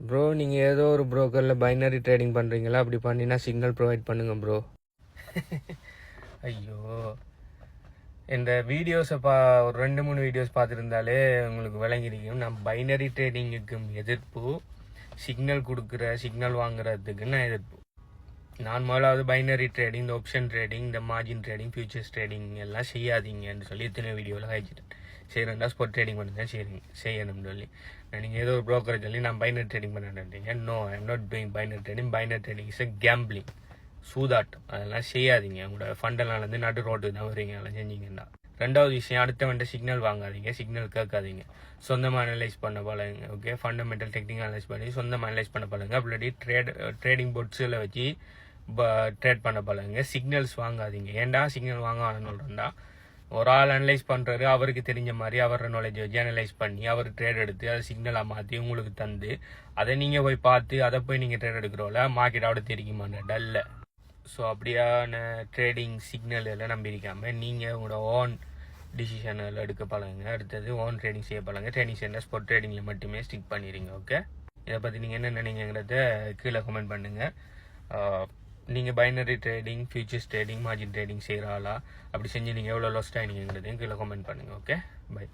Bro நீங்கள் ஏதோ ஒரு ப்ரோக்கரில் பைனரி ட்ரேடிங் பண்ணுறீங்களா? அப்படி பண்ணினா சிக்னல் ப்ரொவைட் பண்ணுங்கள் ப்ரோ. ஐயோ, இந்த வீடியோஸை ஒரு 2-3 வீடியோஸ் பார்த்துருந்தாலே உங்களுக்கு விளங்கிருக்கும். நான் பைனரி ட்ரேடிங்குக்கும் எதிர்ப்பு, சிக்னல் வாங்குறதுக்கு நான் எதிர்ப்பு. நான் முதலாவது பைனரி ட்ரேடிங், இந்த ஆப்ஷன் ட்ரேடிங், இந்த மார்ஜின் ட்ரேடிங், ஃபியூச்சர்ஸ் ட்ரேடிங் எல்லாம் செய்யாதீங்கன்னு சொல்லி இத்தனை வீடியோவில் காய்ச்சிட்டேன். செய்யணும்டா ஸ்பாட் ட்ரேடிங் பண்ணி தான் செய்யணும்னு சொல்லி நீங்கள் ஏதோ ஒரு ப்ரோக்கரை சொல்லி நான் பைனரி ட்ரேடிங் பண்ணேன்றீங்க. No, I am not doing binary trading. Binary trading is a gambling, சூதாட்டம். அதெல்லாம் செய்யாதீங்க. உங்களோட ஃபண்டெல்லாம் வந்து நடு ரோட்டுக்கு தான் வரீங்க, அதெல்லாம் செஞ்சீங்கன்னா. ரெண்டாவது விஷயம், அடுத்தவன்ட்ட சிக்னல் வாங்காதீங்க, சிக்னல் கேட்காதீங்க. சொந்தமாக அனலைஸ் பண்ண பழகுங்க. ஓகே, ஃபண்டமெண்டல் டெக்னிக் அனலைஸ் பண்ணி சொந்தமாக அனலைஸ் பண்ண பழகுங்க. அப்படி ட்ரேடிங் போர்ட்ஸில் வச்சு ட்ரேட் பண்ண பழகுங்க. சிக்னல்ஸ் வாங்காதீங்க. ஏன்டா சிக்னல் வாங்க சொல்கிறேன்டா, ஒரு ஆள் அனலைஸ் பண்ணுறாரு, அவருக்கு தெரிஞ்ச மாதிரி அவரோட நாலேஜ் வச்சு அனலைஸ் பண்ணி அவர் ட்ரேட் எடுத்து அதை சிக்னலாக மாற்றி உங்களுக்கு தந்து அதை நீங்கள் போய் பார்த்து அதை போய் நீங்கள் ட்ரேட் எடுக்கிறோம்ல, மார்க்கெட் அவட தெரியுமாண்ணே டல்ல. ஸோ அப்படியான ட்ரேடிங் சிக்னல் எல்லாம் நம்பியிருக்காமல் நீங்கள் உங்களோட ஓன் டிசிஷனில் எடுக்க பழகுங்க. அடுத்தது ஓன் ட்ரேடிங் செய்ய பழங்க. ட்ரேடிங் செய்ய ஸ்பாட் ட்ரேடிங்கில் மட்டுமே ஸ்டிக் பண்ணிடுங்க. ஓகே, இதை பற்றி நீங்கள் என்ன நினைக்கிறத கீழே கமெண்ட் பண்ணுங்கள். நீங்கள் binary trading, futures trading, margin trading செய்கிறாளா? அப்படி செஞ்சு நீங்கள் எவ்வளோ லாஸ்ட் ஆகினீங்கிறதையும் கீழே கமெண்ட் பண்ணுங்கள். Okay, by.